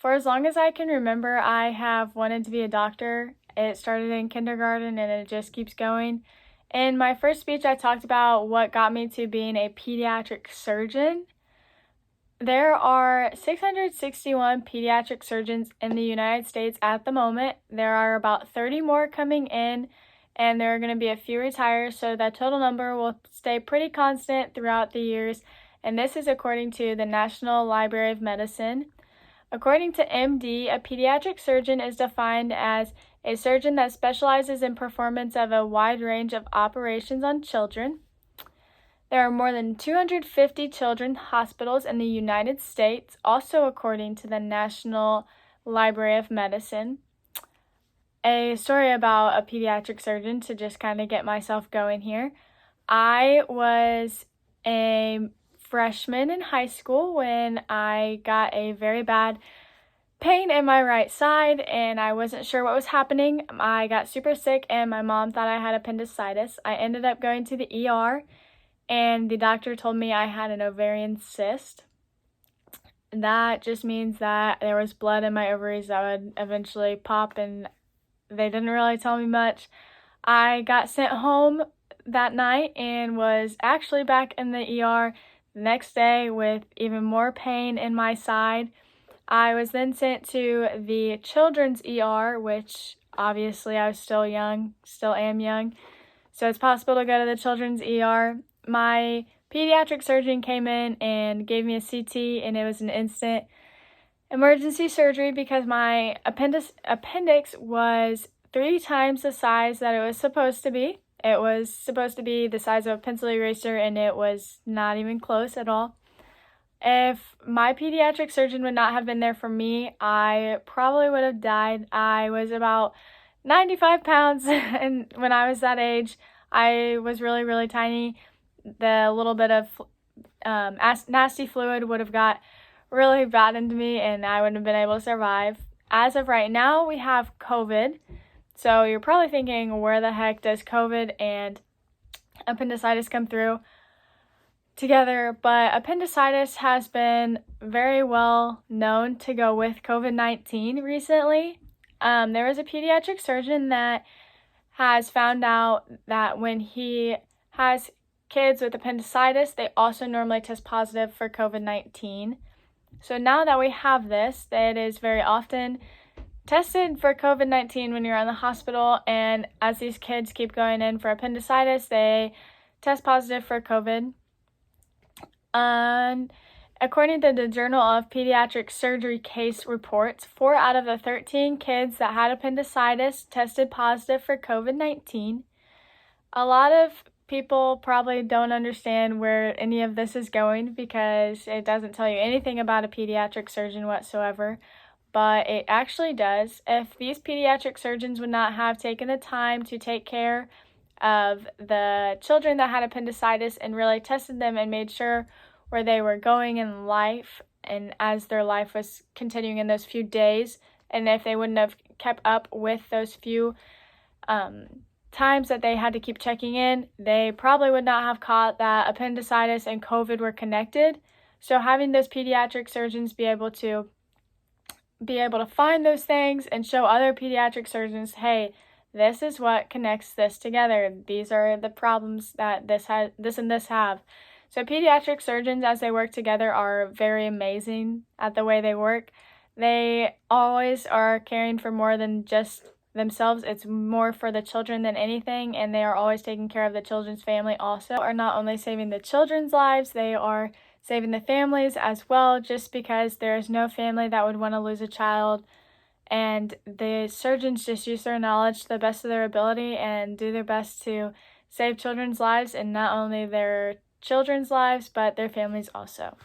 For as long as I can remember, I have wanted to be a doctor. It started in kindergarten and it just keeps going. In my first speech, I talked about what got me to being a pediatric surgeon. There are 661 pediatric surgeons in the United States at the moment. There are about 30 more coming in, and there are going to be a few retire, so that total number will stay pretty constant throughout the years, and this is according to the National Library of Medicine. According to MD, a pediatric surgeon is defined as a surgeon that specializes in performance of a wide range of operations on children. There are more than 250 children's hospitals in the United States, also according to the National Library of Medicine. A story about a pediatric surgeon to just kind of get myself going here. I was a freshman in high school when I got a very bad pain in my right side and I wasn't sure what was happening. I got super sick and my mom thought I had appendicitis. I ended up going to the ER and the doctor told me I had an ovarian cyst. That just means that there was blood in my ovaries that would eventually pop, and they didn't really tell me much. I got sent home that night and was actually back in the ER the next day with even more pain in my side. I was then sent to the children's ER, which obviously I was still am young, so it's possible to go to the children's ER. My pediatric surgeon came in and gave me a CT, and it was an instant emergency surgery because my appendix was 3 times the size that it was supposed to be. It was supposed to be the size of a pencil eraser, and it was not even close at all. If my pediatric surgeon would not have been there for me, I probably would have died. I was about 95 pounds, and when I was that age, I was really, really tiny. The little bit of nasty fluid would have got really bad into me and I wouldn't have been able to survive. As of right now, we have COVID. So you're probably thinking, where the heck does COVID and appendicitis come through together? But appendicitis has been very well known to go with COVID-19 recently. There was a pediatric surgeon that has found out that when he has kids with appendicitis, they also normally test positive for COVID-19. So now that we have this, it is very often tested for COVID-19 when you're in the hospital, and as these kids keep going in for appendicitis, they test positive for COVID. And according to the Journal of Pediatric Surgery case reports, 4 out of the 13 kids that had appendicitis tested positive for COVID-19. A lot of people probably don't understand where any of this is going because it doesn't tell you anything about a pediatric surgeon whatsoever, but it actually does. If these pediatric surgeons would not have taken the time to take care of the children that had appendicitis and really tested them and made sure where they were going in life and as their life was continuing in those few days, and if they wouldn't have kept up with those few times that they had to keep checking in, they probably would not have caught that appendicitis and COVID were connected. So having those pediatric surgeons be able to find those things and show other pediatric surgeons, hey, this is what connects this together. These are the problems that this and this have. So pediatric surgeons, as they work together, are very amazing at the way they work. They always are caring for more than just themselves. It's more for the children than anything, and they are always taking care of the children's family also. Are not only saving the children's lives, they are saving the families as well, just because there is no family that would want to lose a child, and the surgeons just use their knowledge to the best of their ability and do their best to save children's lives, and not only their children's lives but their families also.